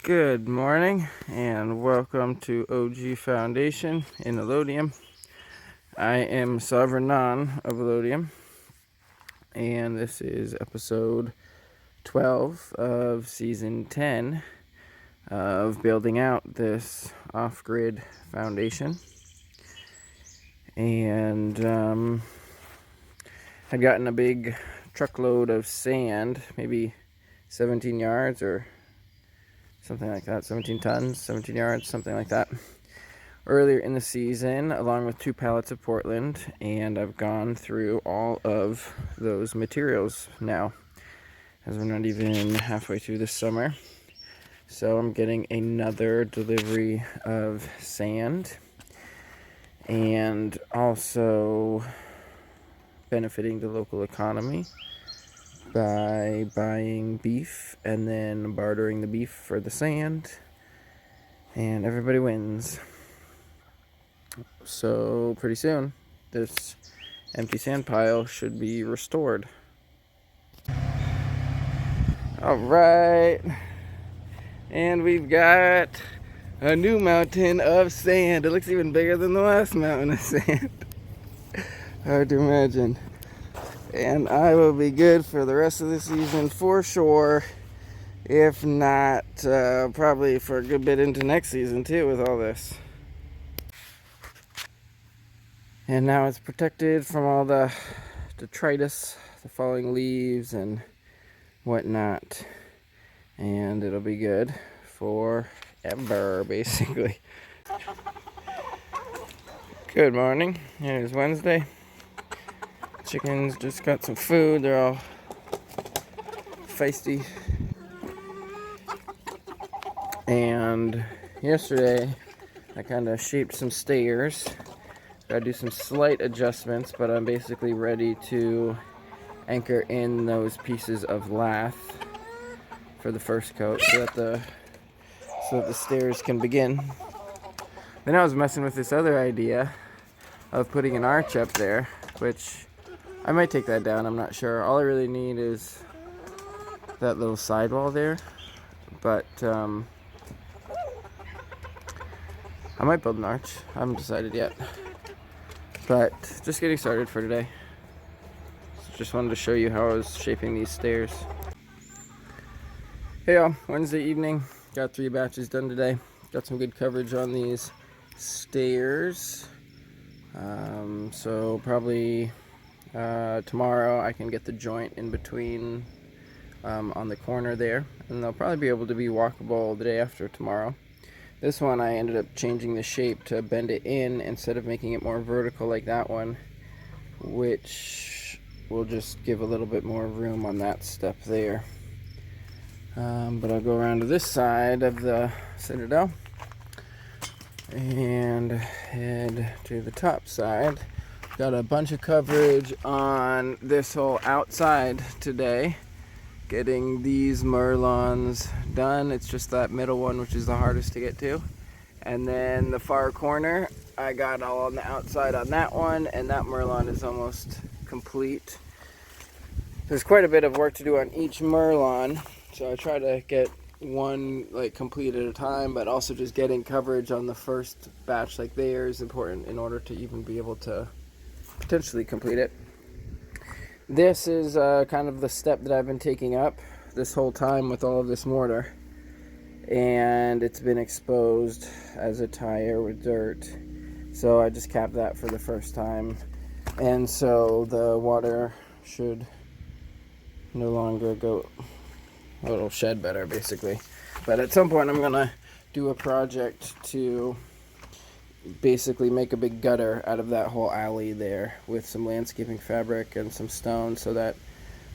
Good morning and welcome to OG Foundation in Elodium. I am Sovereign Non of Elodium, and this is episode 12 of season 10 of building out this off-grid foundation. And I'd gotten a big truckload of sand, maybe 17 yards or something like that, 17 tons, 17 yards, something like that, earlier in the season, along with 2 pallets of Portland, and I've gone through all of those materials now, as we're not even halfway through the summer. So I'm getting another delivery of sand, and also benefiting the local economy by buying beef and then bartering the beef for the sand, and everybody wins. So pretty soon this empty sand pile should be restored. All right, and we've got a new mountain of sand. It looks even bigger than the last mountain of sand. Hard to imagine. And I will be good for the rest of the season for sure. If not, probably for a good bit into next season too with all this. And now it's protected from all the detritus, the falling leaves and whatnot. And it'll be good forever, basically. Good morning. It is Wednesday. Chickens just got some food. They're all feisty. And yesterday I kind of shaped some stairs. Gotta do some slight adjustments, but I'm basically ready to anchor in those pieces of lath for the first coat so that the stairs can begin. Then I was messing with this other idea of putting an arch up there, which I might take that down, I'm not sure. All I really need is that little sidewall there, but I might build an arch. I haven't decided yet, but just getting started for today. So just wanted to show you how I was shaping these stairs. Hey y'all, Wednesday evening. Got 3 batches done today. Got some good coverage on these stairs. So probably tomorrow I can get the joint in between on the corner there, and they'll probably be able to be walkable the day after tomorrow. This one I ended up changing the shape to bend it in instead of making it more vertical like that one, which will just give a little bit more room on that step there. But I'll go around to this side of the citadel and head to the top side. Got a bunch of coverage on this whole outside today, getting these merlons done. It's just that middle one which is the hardest to get to, and then the far corner I got all on the outside on that one, and that merlon is almost complete. There's quite a bit of work to do on each merlon, so I try to get one complete at a time, but also just getting coverage on the first batch like there is important in order to even be able to potentially complete it. This is kind of the step that I've been taking up this whole time with all of this mortar, and it's been exposed as a tire with dirt, so I just capped that for the first time, and so the water should no longer go. It'll shed better basically. But at some point I'm gonna do a project to basically make a big gutter out of that whole alley there with some landscaping fabric and some stone so that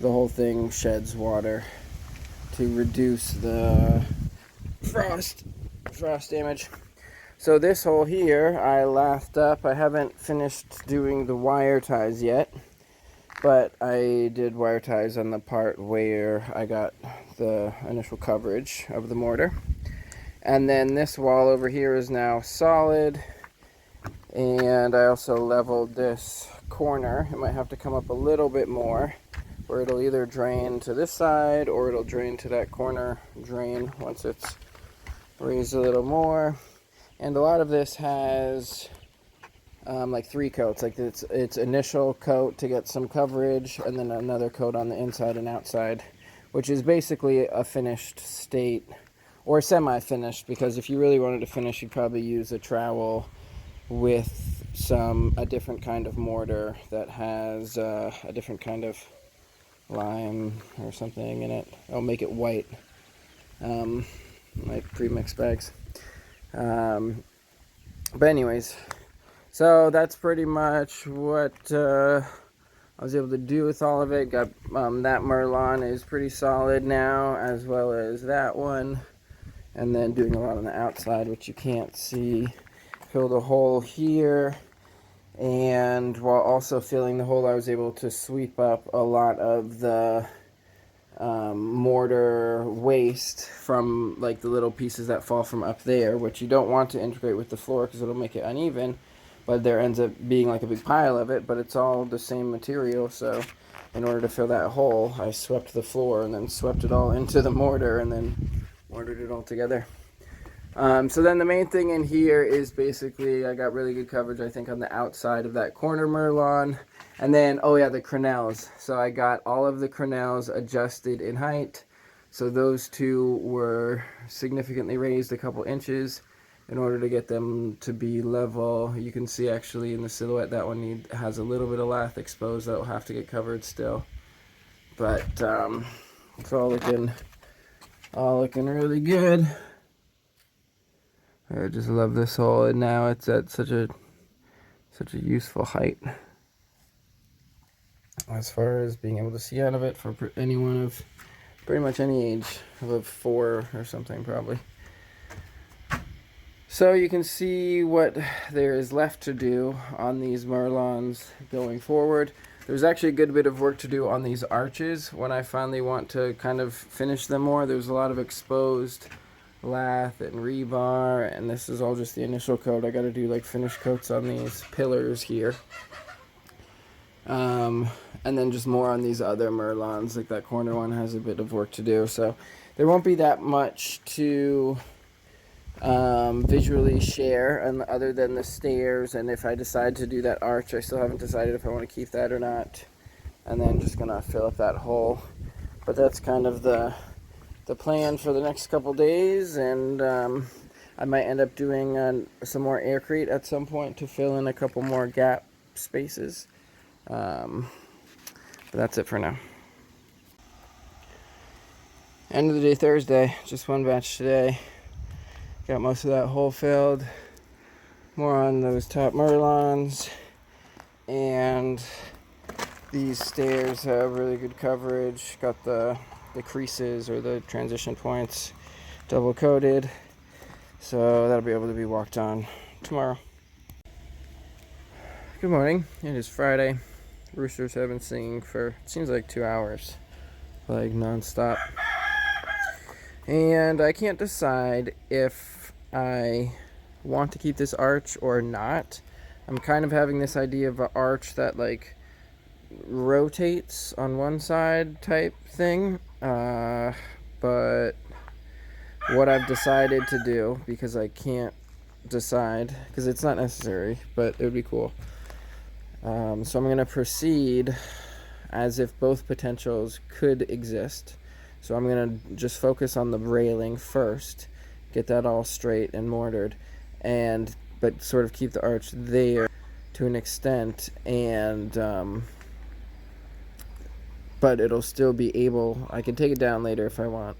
the whole thing sheds water to reduce the frost damage. So this hole here I lathed up. I haven't finished doing the wire ties yet, but I did wire ties on the part where I got the initial coverage of the mortar. And then this wall over here is now solid, and I also leveled this corner. It might have to come up a little bit more, where it'll either drain to this side or it'll drain to that corner drain once it's raised a little more. And a lot of this has like 3 coats. Like its initial coat to get some coverage, and then another coat on the inside and outside, which is basically a finished state, or semi-finished, because if you really wanted to finish, you'd probably use a trowel with a different kind of mortar that has a different kind of lime or something in it. It'll make it white, like pre-mixed bags. But anyways, so that's pretty much what I was able to do with all of it. Got that Merlon is pretty solid now, as well as that one. And then doing a lot on the outside, which you can't see. Filled a hole here. And while also filling the hole, I was able to sweep up a lot of the mortar waste from like the little pieces that fall from up there, which you don't want to integrate with the floor because it'll make it uneven, but there ends up being like a big pile of it, but it's all the same material. So in order to fill that hole, I swept the floor and then swept it all into the mortar and then mortared it all together. So then the main thing in here is basically I got really good coverage, I think, on the outside of that corner Merlon. And then, oh yeah, the crenelles. So I got all of the crenelles adjusted in height. So those two were significantly raised a couple inches in order to get them to be level. You can see actually in the silhouette that one has a little bit of lath exposed that will have to get covered still. But it's all looking really good. I just love this hole, and now it's at such a useful height as far as being able to see out of it for anyone of pretty much any age, of 4 or something probably. So you can see what there is left to do on these Merlons going forward. There's actually a good bit of work to do on these arches when I finally want to kind of finish them more. There's a lot of exposed lath and rebar, and this is all just the initial coat. I got to do like finish coats on these pillars here, and then just more on these other Merlons. Like that corner one has a bit of work to do, so there won't be that much to visually share, and other than the stairs. And if I decide to do that arch, I still haven't decided if I want to keep that or not, and then just gonna fill up that hole. But that's kind of the plan for the next couple days, and I might end up doing some more aircrete at some point to fill in a couple more gap spaces, but that's it for now. End of the day Thursday, just one batch today. Got most of that hole filled, more on those top Merlons, and these stairs have really good coverage. Got the creases or the transition points double coated, so that'll be able to be walked on tomorrow. Good morning. It is Friday. Roosters have been singing for, it seems like 2 hours, like non-stop, and I can't decide if I want to keep this arch or not. I'm kind of having this idea of an arch that like rotates on one side type thing, but what I've decided to do, because I can't decide because it's not necessary, but it would be cool, so I'm going to proceed as if both potentials could exist. So I'm going to just focus on the railing first, get that all straight and mortared, but sort of keep the arch there to an extent, and but it'll still be able, I can take it down later if I want,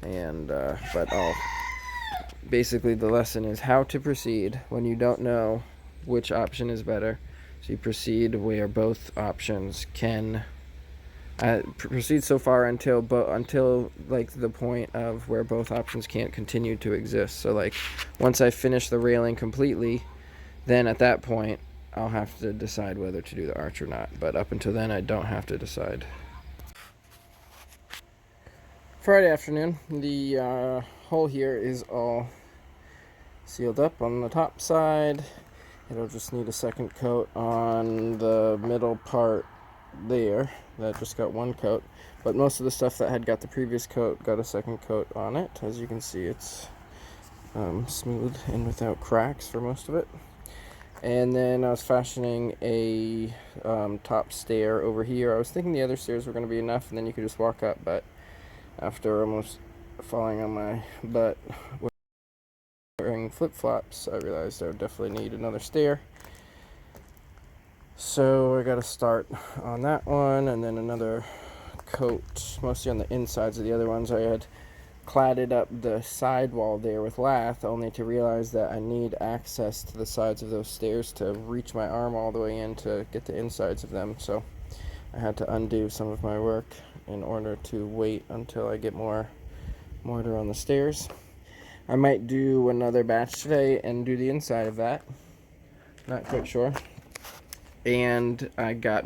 and but basically the lesson is how to proceed when you don't know which option is better. So you proceed where both options can proceed so far until like the point of where both options can't continue to exist. So like once I finish the railing completely, then at that point I'll have to decide whether to do the arch or not, but up until then I don't have to decide. Friday afternoon, the hole here is all sealed up on the top side. It'll just need a second coat on the middle part there. That just got one coat, but most of the stuff that had got the previous coat got a second coat on it. As you can see, it's smooth and without cracks for most of it. And then I was fashioning a top stair over here. I was thinking the other stairs were going to be enough and then you could just walk up, but after almost falling on my butt wearing flip-flops, I realized I would definitely need another stair. So I got to start on that one, and then another coat, mostly on the insides of the other ones. I had cladded up the sidewall there with lath, only to realize that I need access to the sides of those stairs to reach my arm all the way in to get the insides of them. So I had to undo some of my work in order to wait until I get more mortar on the stairs. I might do another batch today and do the inside of that. Not quite sure. And I got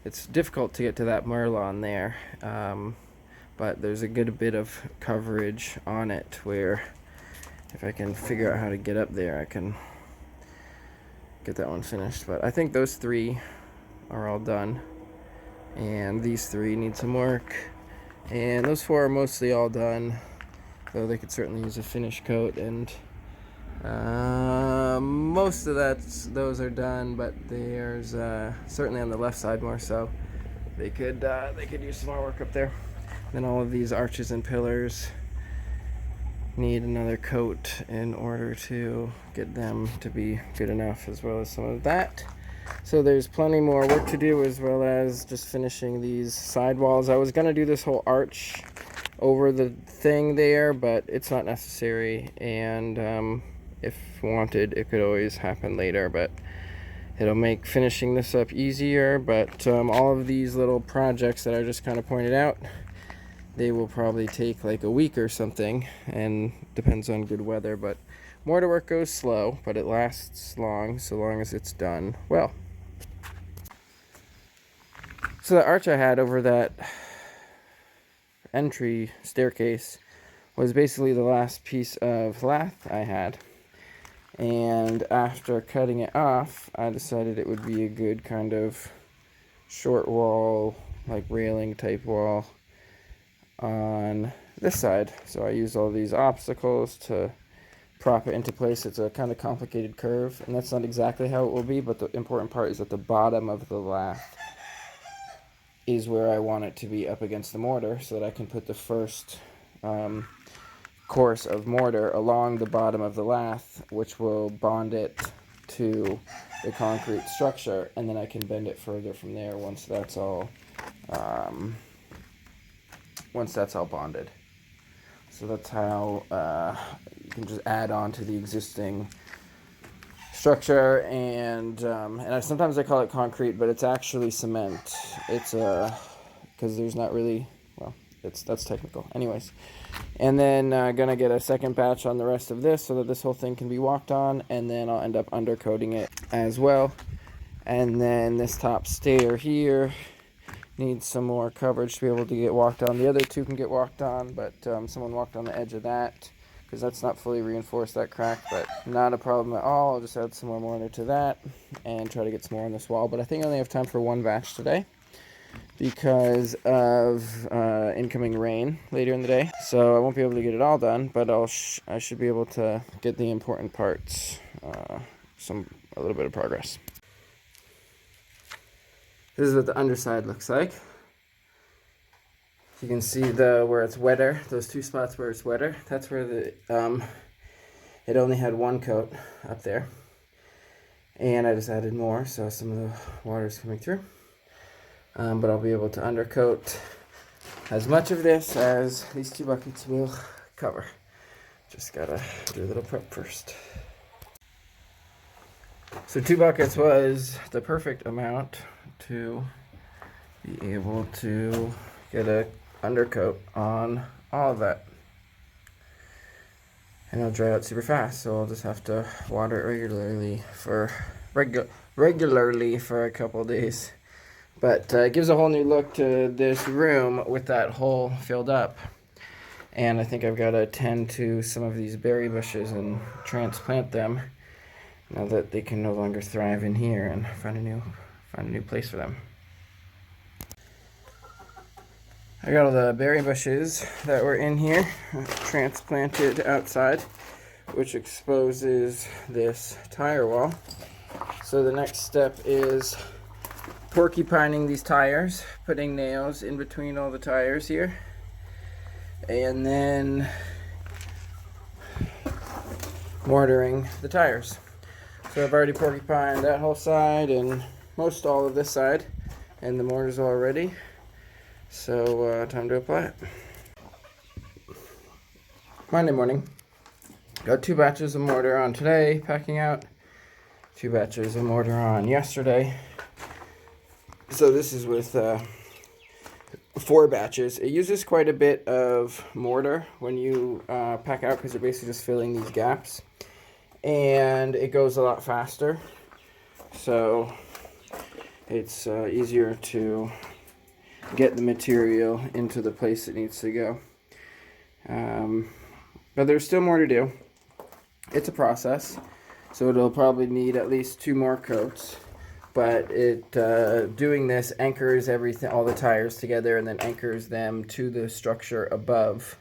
it's difficult to get to that Merlon there, but there's a good bit of coverage on it where if I can figure out how to get up there, I can get that one finished. But I think those three are all done, and these three need some work, and those four are mostly all done, though they could certainly use a finish coat. And most of those are done, but there's certainly on the left side more so. They could use some more work up there. Then all of these arches and pillars need another coat in order to get them to be good enough, as well as some of that. So there's plenty more work to do, as well as just finishing these sidewalls. I was gonna do this whole arch over the thing there, but it's not necessary, and if wanted, it could always happen later, but it'll make finishing this up easier. But all of these little projects that I just kind of pointed out, they will probably take like a week or something, and depends on good weather. But mortar work goes slow, but it lasts long, so long as it's done well. So the arch I had over that entry staircase was basically the last piece of lath I had. And after cutting it off, I decided it would be a good kind of short wall, like railing type wall on this side. So I used all these obstacles to prop it into place. It's a kind of complicated curve, and that's not exactly how it will be, but the important part is that the bottom of the lath is where I want it to be up against the mortar, so that I can put the first course of mortar along the bottom of the lath, which will bond it to the concrete structure, and then I can bend it further from there once that's all bonded. So that's how you can just add on to the existing structure, and sometimes I call it concrete, but it's actually cement. It's because there's not really, well, that's technical. Anyways, and then gonna get a second batch on the rest of this so that this whole thing can be walked on, and then I'll end up undercoating it as well. And then this top stair here needs some more coverage to be able to get walked on. The other two can get walked on, but someone walked on the edge of that because that's not fully reinforced, that crack, but not a problem at all. I'll just add some more mortar to that and try to get some more on this wall. But I think I only have time for one batch today because of incoming rain later in the day, so I won't be able to get it all done, but I should be able to get the important parts, a little bit of progress. This is what the underside looks like. You can see where it's wetter, those two spots where it's wetter. That's where it only had one coat up there, and I just added more, so some of the water's coming through. But I'll be able to undercoat as much of this as these two buckets will cover. Just gotta do a little prep first. So 2 buckets was the perfect amount to be able to get a undercoat on all of that. And it'll dry out super fast, so I'll just have to water it regularly for a couple of days. But it gives a whole new look to this room with that hole filled up. And I think I've got to tend to some of these berry bushes and transplant them now that they can no longer thrive in here, and find a new place for them. I got all the berry bushes that were in here transplanted outside, which exposes this tire wall. So the next step is porcupining these tires, putting nails in between all the tires here, and then mortaring the tires. So I've already porcupined that whole side and most all of this side, and the mortar's all ready. So time to apply it. Monday morning. Got 2 batches of mortar on today, packing out. 2 batches of mortar on yesterday. So this is with 4 batches. It uses quite a bit of mortar when you pack out, because you're basically just filling these gaps. And it goes a lot faster. So it's easier to get the material into the place it needs to go. But there's still more to do. It's a process, so it'll probably need at least 2 more coats. But doing this anchors everything, all the tires together, and then anchors them to the structure above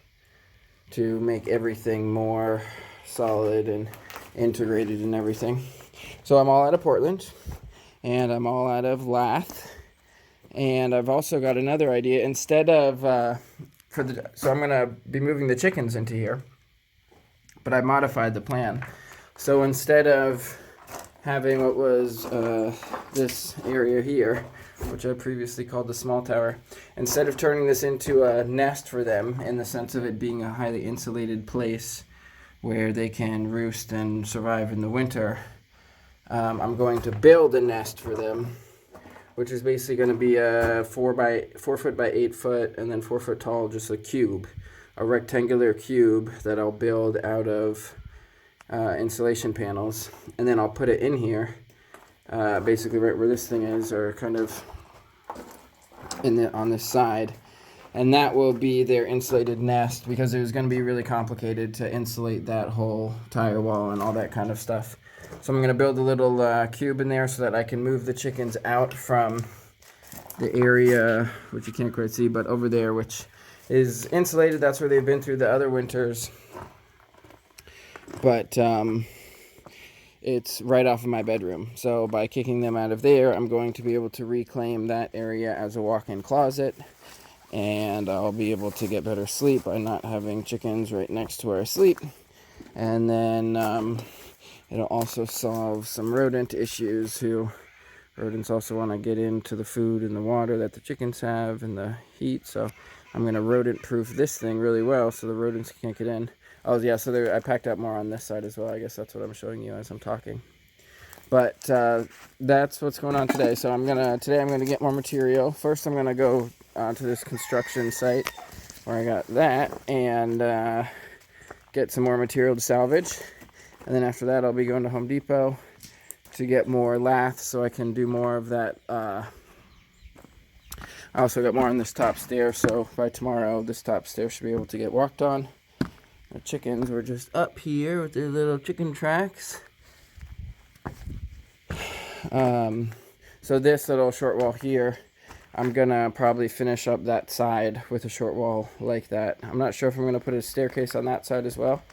to make everything more solid and integrated and everything. So I'm all out of Portland, and I'm all out of lath. And I've also got another idea. Instead of, so I'm going to be moving the chickens into here, but I modified the plan. So instead of having what was this area here, which I previously called the small tower, instead of turning this into a nest for them, in the sense of it being a highly insulated place where they can roost and survive in the winter, I'm going to build a nest for them, which is basically going to be a 4 foot by 8 foot, and then 4 foot tall, just a cube, a rectangular cube that I'll build out of insulation panels, and then I'll put it in here, basically right where this thing is, or kind of on this side, and that will be their insulated nest, because it was going to be really complicated to insulate that whole tire wall and all that kind of stuff. So I'm going to build a little cube in there so that I can move the chickens out from the area, which you can't quite see, but over there, which is insulated. That's where they've been through the other winters. But it's right off of my bedroom. So by kicking them out of there, I'm going to be able to reclaim that area as a walk-in closet. And I'll be able to get better sleep by not having chickens right next to where I sleep. And then it'll also solve some rodent issues. Rodents also want to get into the food and the water that the chickens have and the heat. So I'm going to rodent-proof this thing really well so the rodents can't get in. Oh yeah, so I packed out more on this side as well. I guess that's what I'm showing you as I'm talking. But that's what's going on today. So today I'm gonna get more material. First I'm gonna go to this construction site where I got that and get some more material to salvage. And then after that I'll be going to Home Depot to get more lath so I can do more of that. I also got more on this top stair, so by tomorrow this top stair should be able to get walked on. The chickens were just up here with their little chicken tracks. So this little short wall here, I'm gonna probably finish up that side with a short wall like that. I'm not sure if I'm gonna put a staircase on that side as well,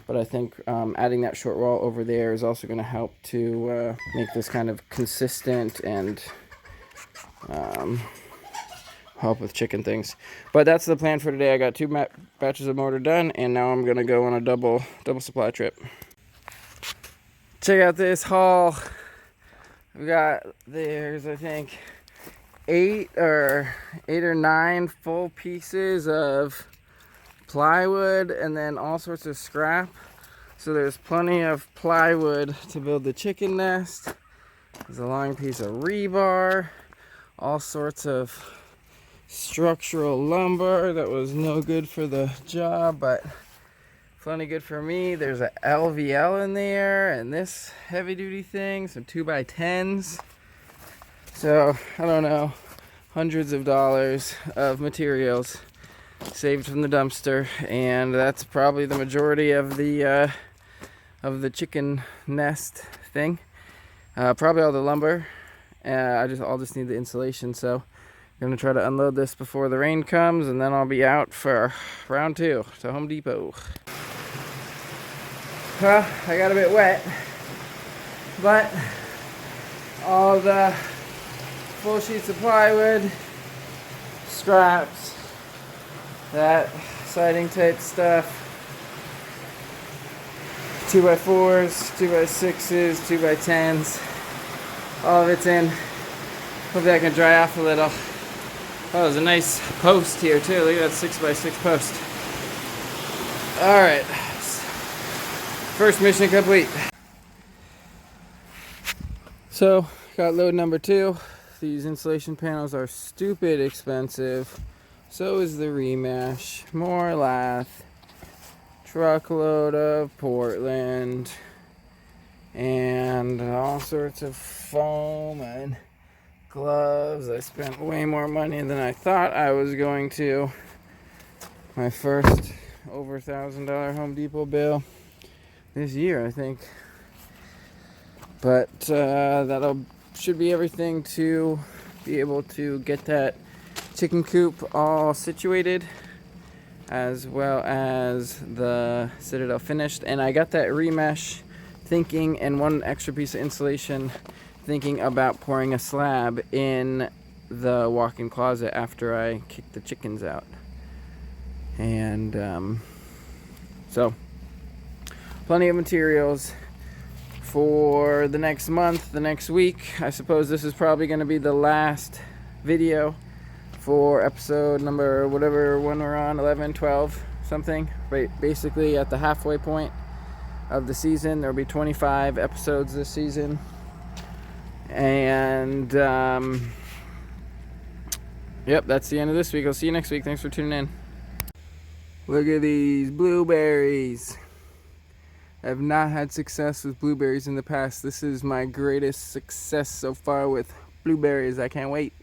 but I think adding that short wall over there is also gonna help to make this kind of consistent and help with chicken things. But that's the plan for today. I got 2 batches of mortar done, and now I'm gonna go on a double supply trip. Check out this haul. We got, there's I think 8 or 9 full pieces of plywood, and then all sorts of scrap. So there's plenty of plywood to build the chicken nest. There's a long piece of rebar, all sorts of structural lumber that was no good for the job, but plenty good for me. There's a LVL in there, and this heavy duty thing, some 2x10s. So I don't know, hundreds of dollars of materials saved from the dumpster, and that's probably the majority of the chicken nest thing. Probably all the lumber. I'll just need the insulation. So Gonna try to unload this before the rain comes, and then I'll be out for round 2 to Home Depot. Well, I got a bit wet, but all the full sheets of plywood, scraps, that siding type stuff, 2x4s, 2x6s, 2x10s, all of it's in. Hopefully I can dry off a little. Oh, there's a nice post here too. Look at that 6x6 post. Alright. First mission complete. So, got load number 2. These insulation panels are stupid expensive. So is the remesh. More lath. Truckload of Portland. And all sorts of foam and gloves. I spent way more money than I thought I was going to. My first over $1,000 Home Depot bill this year, I think. But should be everything to be able to get that chicken coop all situated, as well as the citadel finished. And I got that remesh thinking, and one extra piece of insulation, thinking about pouring a slab in the walk-in closet after I kick the chickens out. And so plenty of materials for the next month, the next week. I suppose this is probably going to be the last video for episode number whatever one we're on, 11, 12, something. Right, basically at the halfway point of the season. There'll be 25 episodes this season. And yep, that's the end of this week. I'll see you next week. Thanks for tuning in. Look at these blueberries. I've not had success with blueberries in the past. This is my greatest success so far with blueberries. I can't wait.